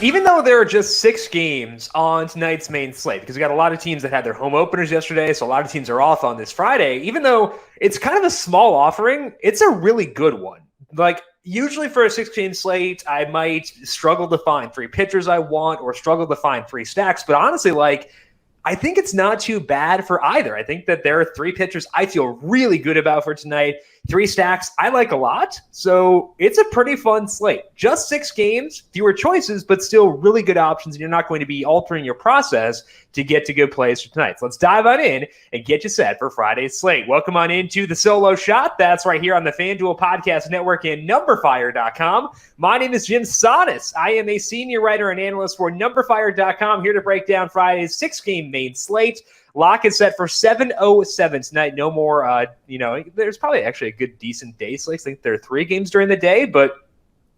Even though there are just 6 games on tonight's main slate, because we got a lot of teams that had their home openers yesterday, so a lot of teams are off on this Friday, even though it's kind of a small offering, it's a really good one. Like, usually for a 6-game slate, I might struggle to find 3 pitchers I want or struggle to find 3 stacks, but honestly, I think it's not too bad for either. I think that there are 3 pitchers I feel really good about for tonight. 3 stacks I like a lot. So it's a pretty fun slate. Just 6 games, fewer choices, but still really good options. And you're not going to be altering your process to get to good plays for tonight. So let's dive on in and get you set for Friday's slate. Welcome on into the Solo Shot. That's right here on the FanDuel Podcast Network and numberFire.com. My name is Jim Sonis. I am a senior writer and analyst for numberFire.com, here to break down Friday's 6-game main slate. Lock is set for 7:07 tonight. No more, there's probably actually a good, decent day slate. I think there are 3 games during the day, but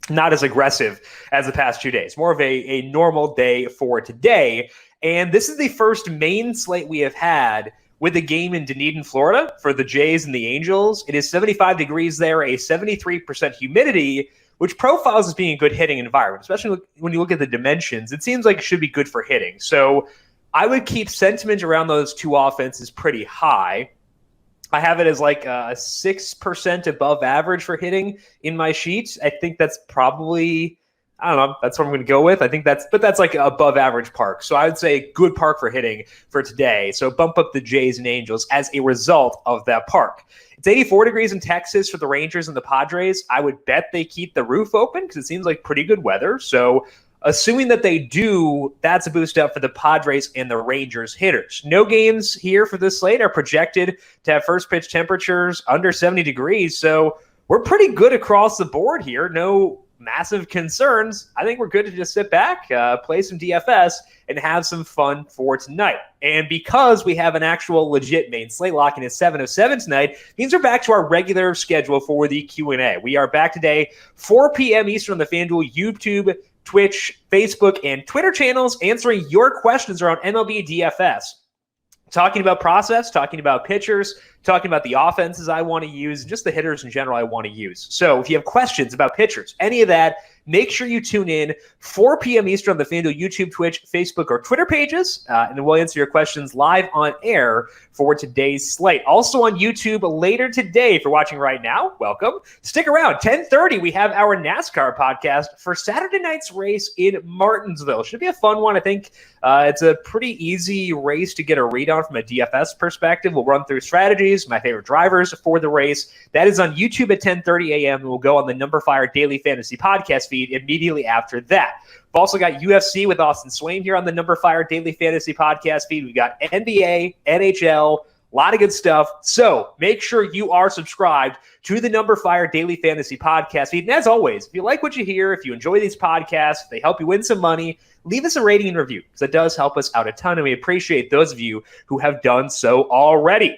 not as aggressive as the past 2 days. More of a normal day for today. And this is the first main slate we have had with a game in Dunedin, Florida for the Jays and the Angels. It is 75 degrees there, a 73% humidity, which profiles as being a good hitting environment, especially when you look at the dimensions. It seems like it should be good for hitting. So I would keep sentiment around those 2 offenses pretty high. I have it as like a 6% above average for hitting in my sheet. I think that's probably, I don't know, that's what I'm going to go with. I think that's like above average park. So I would say good park for hitting for today. So bump up the Jays and Angels as a result of that park. It's 84 degrees in Texas for the Rangers and the Padres. I would bet they keep the roof open because it seems like pretty good weather. So assuming that they do, that's a boost up for the Padres and the Rangers hitters. No games here for this slate are projected to have first pitch temperatures under 70 degrees. So we're pretty good across the board here. No massive concerns. I think we're good to just sit back, play some DFS, and have some fun for tonight. And because we have an actual legit main slate locking at 7:07 tonight, means we're back to our regular schedule for the Q&A. We are back today, 4 p.m. Eastern on the FanDuel YouTube, Twitch, Facebook, and Twitter channels, answering your questions around MLB DFS. Talking about process, talking about pitchers, talking about the offenses I want to use, and just the hitters in general I want to use. So if you have questions about pitchers, any of that, make sure you tune in 4 p.m. Eastern on the FanDuel YouTube, Twitch, Facebook, or Twitter pages, and we'll answer your questions live on air for today's slate. Also on YouTube later today, if you're watching right now, welcome. Stick around. 10:30, we have our NASCAR podcast for Saturday night's race in Martinsville. Should be a fun one, I think. It's a pretty easy race to get a read on from a DFS perspective. We'll run through strategies, my favorite drivers for the race. That is on YouTube at 10:30 a.m. and we'll go on the numberFire Daily Fantasy Podcast feed immediately after that. We've also got UFC with Austin Swain here on the numberFire Daily Fantasy Podcast feed. We've got NBA, NHL, a lot of good stuff. So make sure you are subscribed to the numberFire Daily Fantasy Podcast feed. And as always, if you like what you hear, if you enjoy these podcasts, if they help you win some money, leave us a rating and review, because that does help us out a ton, and we appreciate those of you who have done so already.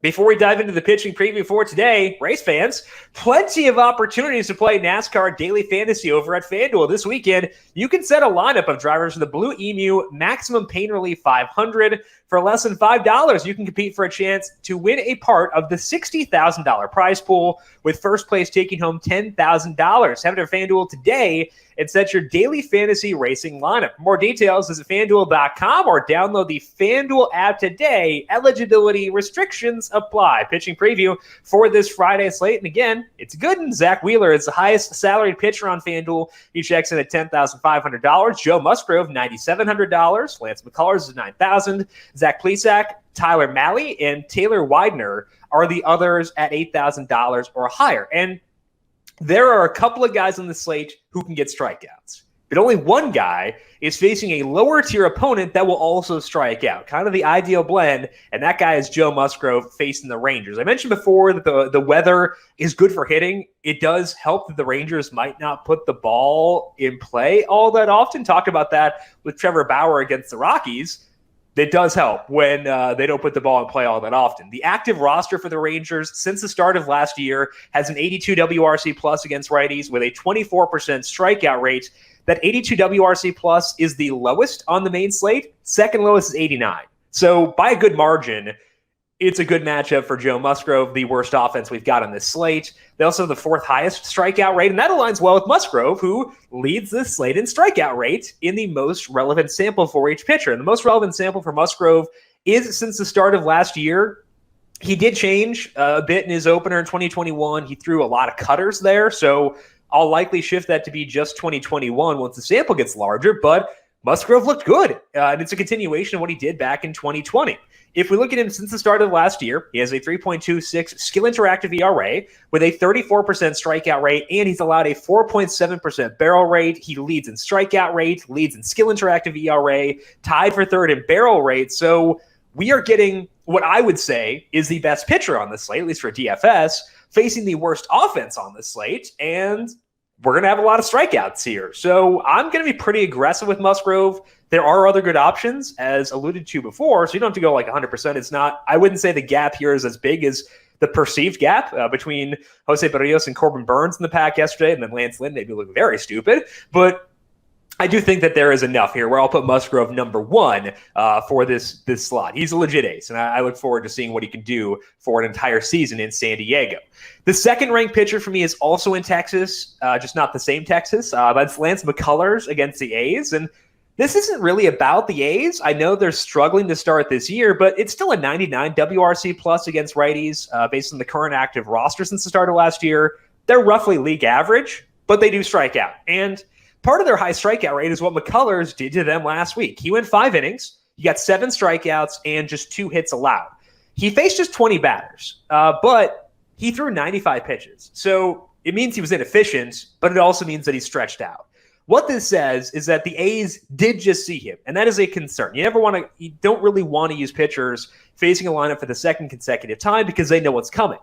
Before we dive into the pitching preview for today, race fans, plenty of opportunities to play NASCAR Daily Fantasy over at FanDuel this weekend. You can set a lineup of drivers for the Blue Emu Maximum Pain Relief 500. For less than $5, you can compete for a chance to win a part of the $60,000 prize pool, with first place taking home $10,000. Head to FanDuel today and set your daily fantasy racing lineup. For more details, visit FanDuel.com or download the FanDuel app today. Eligibility restrictions apply. Pitching preview for this Friday slate. And again, it's good. And Zach Wheeler is the highest salaried pitcher on FanDuel. He checks in at $10,500. Joe Musgrove, $9,700. Lance McCullers is $9,000. Zach Plesac, Tyler Mahle, and Taylor Widener are the others at $8,000 or higher. And there are a couple of guys on the slate who can get strikeouts, but only one guy is facing a lower tier opponent that will also strike out. Kind of the ideal blend, and that guy is Joe Musgrove facing the Rangers. I mentioned before that the weather is good for hitting. It does help that the Rangers might not put the ball in play all that often. Talk about that with Trevor Bauer against the Rockies. It does help when they don't put the ball in play all that often. The active roster for the Rangers since the start of last year has an 82 WRC plus against righties with a 24% strikeout rate. That 82 WRC plus is the lowest on the main slate. Second lowest is 89. So by a good margin, It's a good matchup for Joe Musgrove, the worst offense we've got on this slate. They also have the fourth highest strikeout rate, and that aligns well with Musgrove, who leads this slate in strikeout rate in the most relevant sample for each pitcher. And the most relevant sample for Musgrove is since the start of last year. He did change a bit in his opener in 2021. He threw a lot of cutters there, so I'll likely shift that to be just 2021 once the sample gets larger, but Musgrove looked good, and it's a continuation of what he did back in 2020. If we look at him since the start of last year, he has a 3.26 skill interactive ERA with a 34% strikeout rate, and he's allowed a 4.7% barrel rate. He leads in strikeout rate, leads in skill interactive ERA, tied for third in barrel rate. So we are getting what I would say is the best pitcher on the slate, at least for DFS, facing the worst offense on the slate, and we're going to have a lot of strikeouts here. So I'm going to be pretty aggressive with Musgrove. There are other good options, as alluded to before, so you don't have to go like 100%. It's not, I wouldn't say the gap here is as big as the perceived gap between Jose Berrios and Corbin Burns in the pack yesterday, and then Lance Lynn made me look very stupid. But I do think that there is enough here where I'll put Musgrove number one for this slot. He's a legit ace, and I look forward to seeing what he can do for an entire season in San Diego. The second-ranked pitcher for me is also in Texas, just not the same Texas. That's Lance McCullers against the A's, and this isn't really about the A's. I know they're struggling to start this year, but it's still a 99 WRC plus against righties based on the current active roster since the start of last year. They're roughly league average, but they do strike out, and part of their high strikeout rate is what McCullers did to them last week. He went 5 innings. He got 7 strikeouts and just 2 hits allowed. He faced just 20 batters, but he threw 95 pitches. So it means he was inefficient, but it also means that he stretched out. What this says is that the A's did just see him, and that is a concern. You don't really want to use pitchers facing a lineup for the second consecutive time because they know what's coming.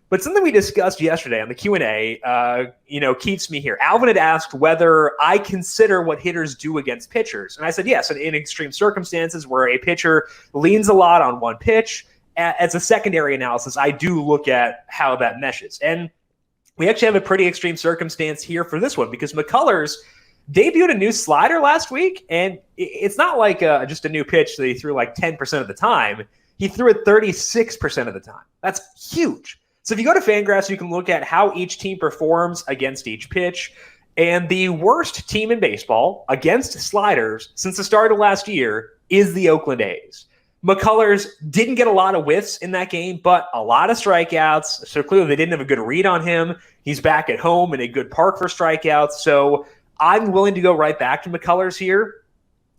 But something we discussed yesterday on the Q&A, keeps me here. Alvin had asked whether I consider what hitters do against pitchers. And I said, yes, in extreme circumstances where a pitcher leans a lot on one pitch, as a secondary analysis, I do look at how that meshes. And we actually have a pretty extreme circumstance here for this one because McCullers debuted a new slider last week, and it's not like just a new pitch that he threw like 10% of the time. He threw it 36% of the time. That's huge. So if you go to FanGraphs, you can look at how each team performs against each pitch. And the worst team in baseball against sliders since the start of last year is the Oakland A's. McCullers didn't get a lot of whiffs in that game, but a lot of strikeouts. So clearly they didn't have a good read on him. He's back at home in a good park for strikeouts. So I'm willing to go right back to McCullers here.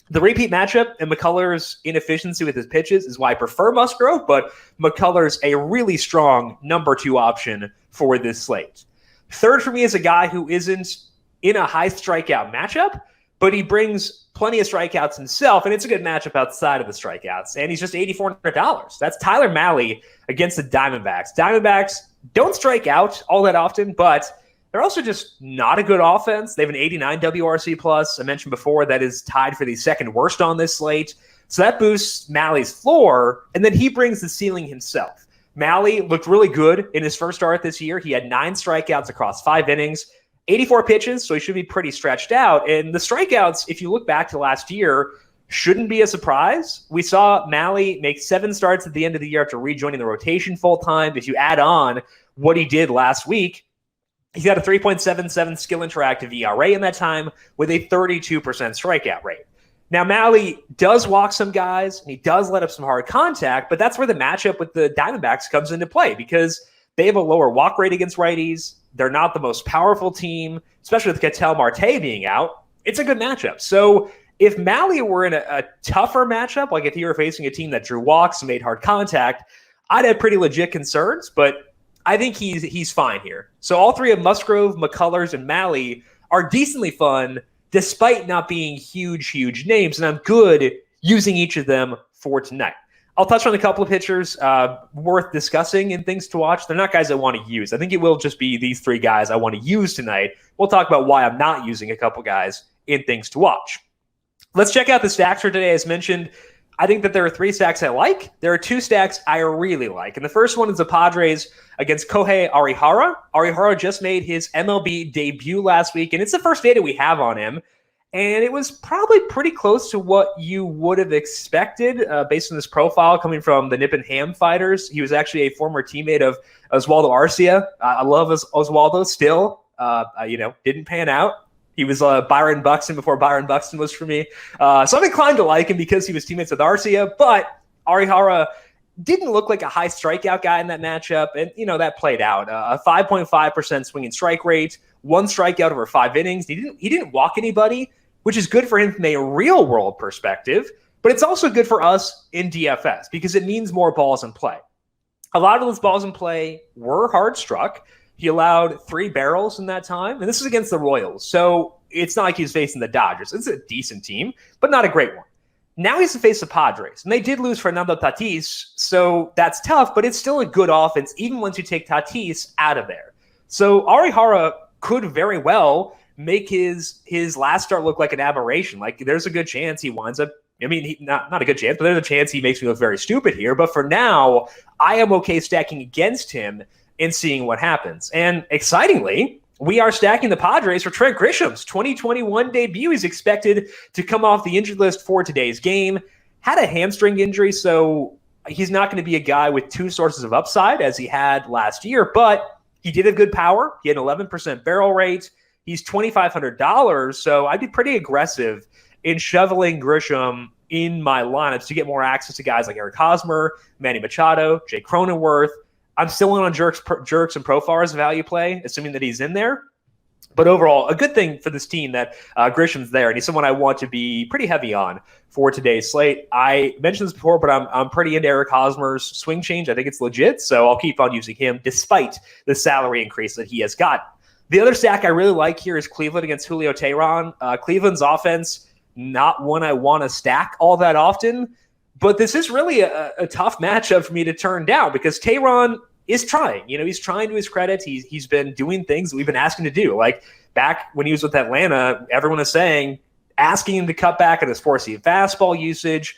The repeat matchup and McCullers' inefficiency with his pitches is why I prefer Musgrove, but McCullers a really strong number 2 option for this slate. Third for me is a guy who isn't in a high strikeout matchup, but he brings plenty of strikeouts himself, and it's a good matchup outside of the strikeouts, and he's just $8,400. That's Tyler Mahle against the Diamondbacks. Diamondbacks don't strike out all that often, but they're also just not a good offense. They have an 89 WRC plus. I mentioned before that is tied for the second worst on this slate. So that boosts Mahle's floor, and then he brings the ceiling himself. Mahle looked really good in his first start this year. He had 9 strikeouts across 5 innings, 84 pitches, so he should be pretty stretched out. And the strikeouts, if you look back to last year, shouldn't be a surprise. We saw Mahle make 7 starts at the end of the year after rejoining the rotation full-time. If you add on what he did last week, he's got a 3.77 skill interactive ERA in that time with a 32% strikeout rate. Now, Mahle does walk some guys, and he does let up some hard contact, but that's where the matchup with the Diamondbacks comes into play because they have a lower walk rate against righties. They're not the most powerful team, especially with Ketel Marte being out. It's a good matchup. So if Mahle were in a tougher matchup, like if he were facing a team that drew walks and made hard contact, I'd have pretty legit concerns, but I think he's fine here. So all 3 of Musgrove, McCullers, and Mahle are decently fun despite not being huge names, and I'm good using each of them for tonight. I'll touch on a couple of pitchers worth discussing and things to watch. They're not guys I want to use. I think it will just be these 3 guys I want to use tonight. We'll talk about why I'm not using a couple guys in things to watch. Let's check out the stacks for today. As mentioned, I think that there are 3 stacks I like. There are 2 stacks I really like. And the first one is the Padres against Kohei Arihara. Arihara just made his MLB debut last week, and it's the first data we have on him. And it was probably pretty close to what you would have expected based on his profile coming from the Nip and Ham fighters. He was actually a former teammate of Oswaldo Arcia. I love Oswaldo still. Didn't pan out. He was Byron Buxton before Byron Buxton was for me. So I'm inclined to like him because he was teammates with Arcia. But Arihara didn't look like a high strikeout guy in that matchup. And, that played out. A 5.5% swinging strike rate, 1 strikeout over 5 innings. He didn't walk anybody, which is good for him from a real world perspective, but it's also good for us in DFS because it means more balls in play. A lot of those balls in play were hard struck. He allowed 3 barrels in that time, and this is against the Royals. So it's not like he's facing the Dodgers. It's a decent team, but not a great one. Now he's to face the Padres, and they did lose Fernando Tatis, so that's tough, but it's still a good offense, even once you take Tatis out of there. So Arihara could very well make his last start look like an aberration. Like, there's a good chance he winds up, not a good chance, but there's a chance he makes me look very stupid here. But for now, I am okay stacking against him and seeing what happens. And excitingly, we are stacking the Padres for Trent Grisham's 2021 debut. He's expected to come off the injured list for today's game. Had a hamstring injury, so he's not going to be a guy with 2 sources of upside as he had last year, but he did have good power. He had an 11% barrel rate. He's $2,500, so I'd be pretty aggressive in shoveling Grisham in my lineups to get more access to guys like Eric Hosmer, Manny Machado, Jay Cronenworth. I'm still in on Jerks and Profar's value play, assuming that he's in there. But overall, a good thing for this team that Grisham's there, and he's someone I want to be pretty heavy on for today's slate. I mentioned this before, but I'm pretty into Eric Hosmer's swing change. I think it's legit, so I'll keep on using him despite the salary increase that he has got. The other stack I really like here is Cleveland against Julio Teheran. Cleveland's offense, not one I want to stack all that often, but this is really a tough matchup for me to turn down because Teheran is trying. He's trying to his credit. He's been doing things that we've been asking to do. Like back when he was with Atlanta, everyone is saying, asking him to cut back on his 4-seam fastball usage.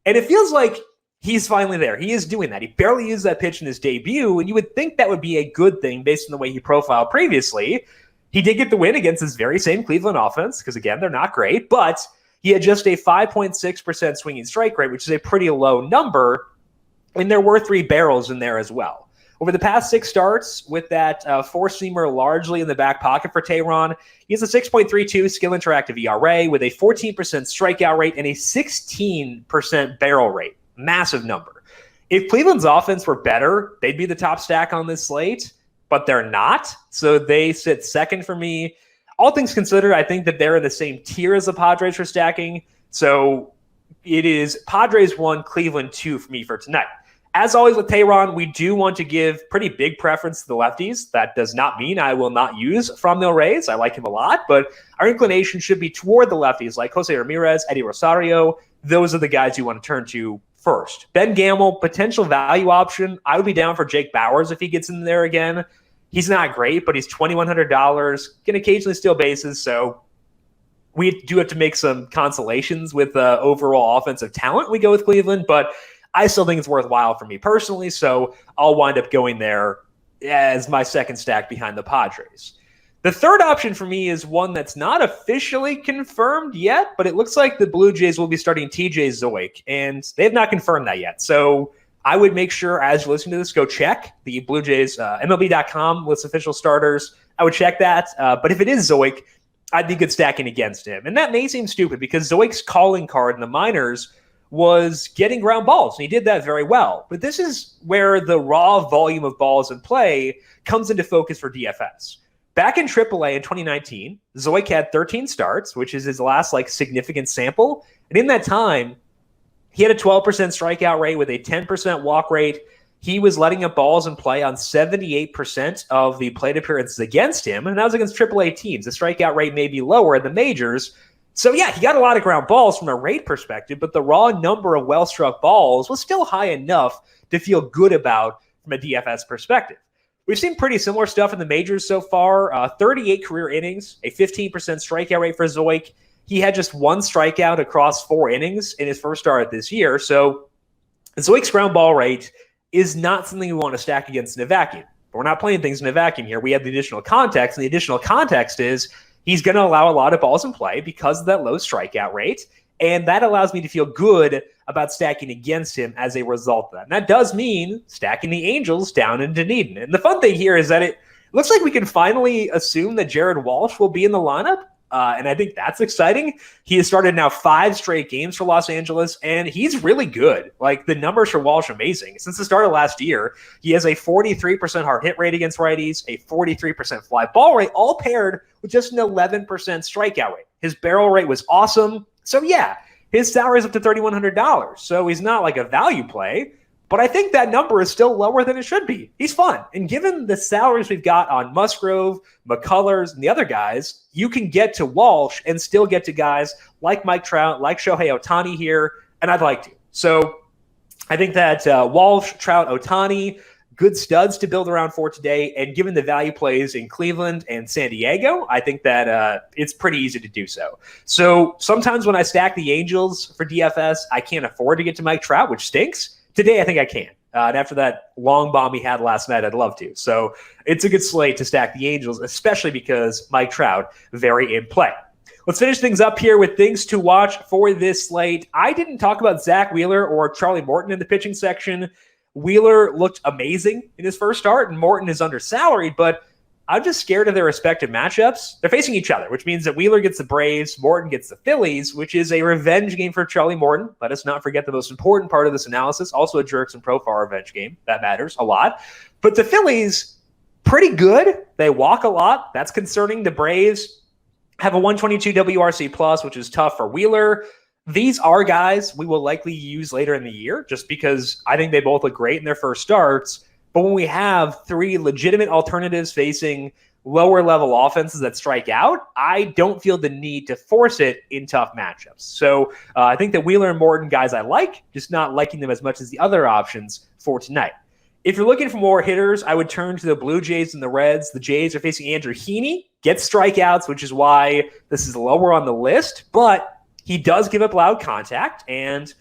And it feels like he's finally there. He is doing that. He barely used that pitch in his debut, and you would think that would be a good thing based on the way he profiled previously. He did get the win against this very same Cleveland offense because, again, they're not great, but he had just a 5.6% swinging strike rate, which is a pretty low number, and there were 3 barrels in there as well. Over the past 6 starts, with that 4-seamer largely in the back pocket for Teheran, he has a 6.32 skill interactive ERA with a 14% strikeout rate and a 16% barrel rate. Massive number. If Cleveland's offense were better, they'd be the top stack on this slate, but they're not. So they sit second for me. All things considered, I think that they're in the same tier as the Padres for stacking. So it is Padres 1, Cleveland 2 for me for tonight. As always with Teheran, we do want to give pretty big preference to the lefties. That does not mean I will not use Franmil Reyes. I like him a lot, but our inclination should be toward the lefties like Jose Ramirez, Eddie Rosario. Those are the guys you want to turn to first. Ben Gamel, potential value option. I would be down for Jake Bauers if he gets in there again. He's not great, but he's $2,100. Can occasionally steal bases, so we do have to make some consolations with overall offensive talent. We go with Cleveland, but I still think it's worthwhile for me personally, so I'll wind up going there as my second stack behind the Padres. The third option for me is one that's not officially confirmed yet, but it looks like the Blue Jays will be starting TJ Zeuch, and they have not confirmed that yet. So I would make sure, as you're listening to this, go check the Blue Jays MLB.com lists official starters. I would check that. But if it is Zeuch, I'd be good stacking against him. And that may seem stupid because Zeuch's calling card in the minors was getting ground balls, and he did that very well. But this is where the raw volume of balls in play comes into focus for DFS. Back in AAA in 2019, Zeuch had 13 starts, which is his last significant sample. And in that time, he had a 12% strikeout rate with a 10% walk rate. He was letting up balls in play on 78% of the plate appearances against him, and that was against AAA teams. The strikeout rate may be lower in the majors. So yeah, he got a lot of ground balls from a rate perspective, but the raw number of well-struck balls was still high enough to feel good about from a DFS perspective. We've seen pretty similar stuff in the majors so far. 38 career innings, a 15% strikeout rate for Zeuch. He had just 1 strikeout across 4 innings in his first start this year. So Zeuch's ground ball rate is not something we want to stack against in a vacuum. But we're not playing things in a vacuum here. We have the additional context, and the additional context is he's going to allow a lot of balls in play because of that low strikeout rate. And that allows me to feel good about stacking against him as a result of that. And that does mean stacking the Angels down in Dunedin. And the fun thing here is that it looks like we can finally assume that Jared Walsh will be in the lineup. And I think that's exciting. He has started now 5 straight games for Los Angeles, and he's really good. Like, the numbers for Walsh, amazing. Since the start of last year, he has a 43% hard hit rate against righties, a 43% fly ball rate, all paired with just an 11% strikeout rate. His barrel rate was awesome. So, yeah, his salary is up to $3,100. So he's not like a value play, but I think that number is still lower than it should be. He's fun. And given the salaries we've got on Musgrove, McCullers, and the other guys, you can get to Walsh and still get to guys like Mike Trout, like Shohei Ohtani here, and I'd like to. So I think that Walsh, Trout, Ohtani, good studs to build around for today. And given the value plays in Cleveland and San Diego, I think that it's pretty easy to do so. So sometimes when I stack the Angels for DFS, I can't afford to get to Mike Trout, which stinks. Today, I think I can. And after that long bomb he had last night, I'd love to. So it's a good slate to stack the Angels, especially because Mike Trout very in play. Let's finish things up here with things to watch for this slate. I didn't talk about Zach Wheeler or Charlie Morton in the pitching section. Wheeler looked amazing in his first start, and Morton is undersalaried, but I'm just scared of their respective matchups. They're facing each other, which means that Wheeler gets the Braves, Morton gets the Phillies, which is a revenge game for Charlie Morton. Let us not forget the most important part of this analysis, also a Jerks and Profar revenge game. That matters a lot. But the Phillies, pretty good. They walk a lot. That's concerning. The Braves have a 122 WRC plus, which is tough for Wheeler. These are guys we will likely use later in the year just because I think they both look great in their first starts. But when we have 3 legitimate alternatives facing lower level offenses that strike out, I don't feel the need to force it in tough matchups. So I think that Wheeler and Morton, guys I like, just not liking them as much as the other options for tonight. If you're looking for more hitters, I would turn to the Blue Jays and the Reds. The Jays are facing Andrew Heaney, gets strikeouts, which is why this is lower on the list, but he does give up loud contact. And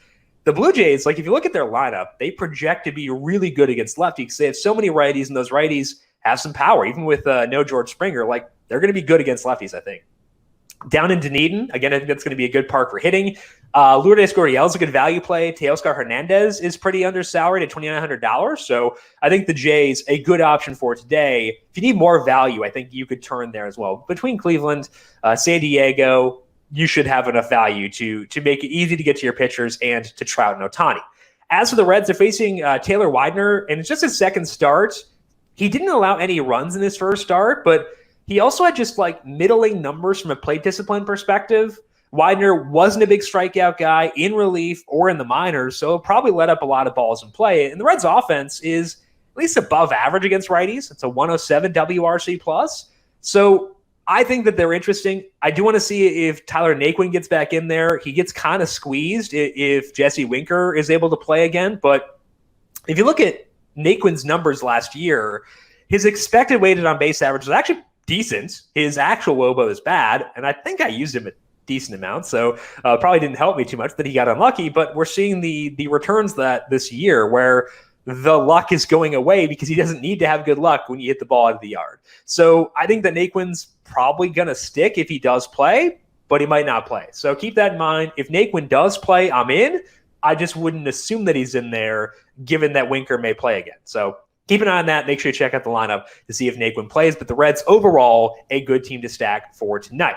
the Blue Jays, like if you look at their lineup, they project to be really good against lefties because they have so many righties, and those righties have some power. Even with no George Springer, like they're going to be good against lefties, I think. Down in Dunedin, again, I think that's going to be a good park for hitting. Lourdes Gurriel is a good value play. Teoscar Hernandez is pretty undersalaried at $2,900. So I think the Jays, a good option for today. If you need more value, I think you could turn there as well. Between Cleveland, San Diego, you should have enough value to make it easy to get to your pitchers and to Trout and Ohtani. As for the Reds, they're facing Taylor Widener, and it's just his second start. He didn't allow any runs in his first start, but he also had just like middling numbers from a plate discipline perspective. Widener wasn't a big strikeout guy in relief or in the minors, so it probably let up a lot of balls in play. And the Reds' offense is at least above average against righties. It's a 107 WRC plus. So I think that they're interesting. I do want to see if Tyler Naquin gets back in there. He gets kind of squeezed if Jesse Winker is able to play again. But if you look at Naquin's numbers last year, his expected weighted on base average was actually decent. His actual WOBA is bad, and I think I used him a decent amount, so probably didn't help me too much that he got unlucky. But we're seeing the returns that this year where the luck is going away because he doesn't need to have good luck when you hit the ball out of the yard. So I think that Naquin's probably going to stick if he does play, but he might not play. So keep that in mind. If Naquin does play, I'm in. I just wouldn't assume that he's in there given that Winker may play again. So keep an eye on that. Make sure you check out the lineup to see if Naquin plays. But the Reds overall, a good team to stack for tonight.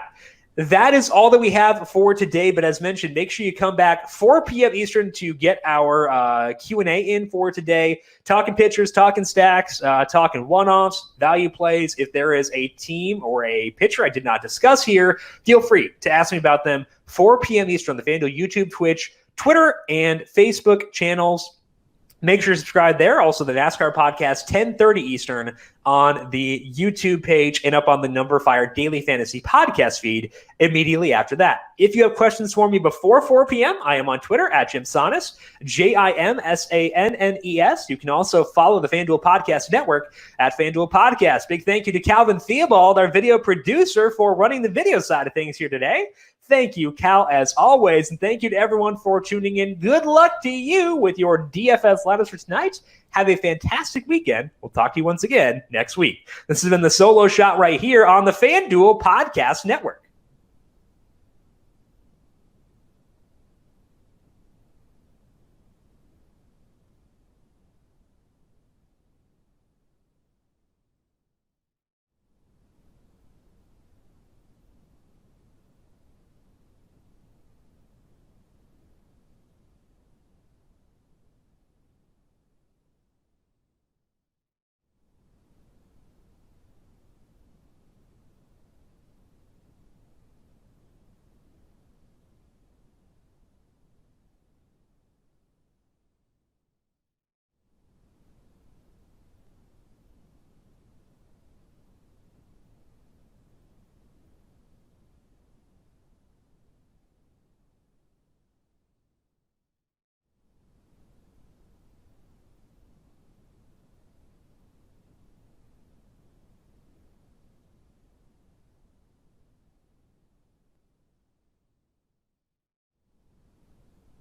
That is all that we have for today. But as mentioned, make sure you come back 4 p.m. Eastern to get our Q&A in for today. Talking pitchers, talking stacks, talking one-offs, value plays. If there is a team or a pitcher I did not discuss here, feel free to ask me about them. 4 p.m. Eastern on the FanDuel YouTube, Twitch, Twitter, and Facebook channels. Make sure to subscribe there. Also, the NASCAR podcast, 10:30 Eastern on the YouTube page and up on the numberFire Daily Fantasy podcast feed immediately after that. If you have questions for me before 4 p.m., I am on Twitter at Jim Sannes, JimSannes. You can also follow the FanDuel Podcast Network at FanDuel Podcast. Big thank you to Calvin Theobald, our video producer, for running the video side of things here today. Thank you, Cal, as always. And thank you to everyone for tuning in. Good luck to you with your DFS lineups for tonight. Have a fantastic weekend. We'll talk to you once again next week. This has been the Solo Shot right here on the FanDuel Podcast Network.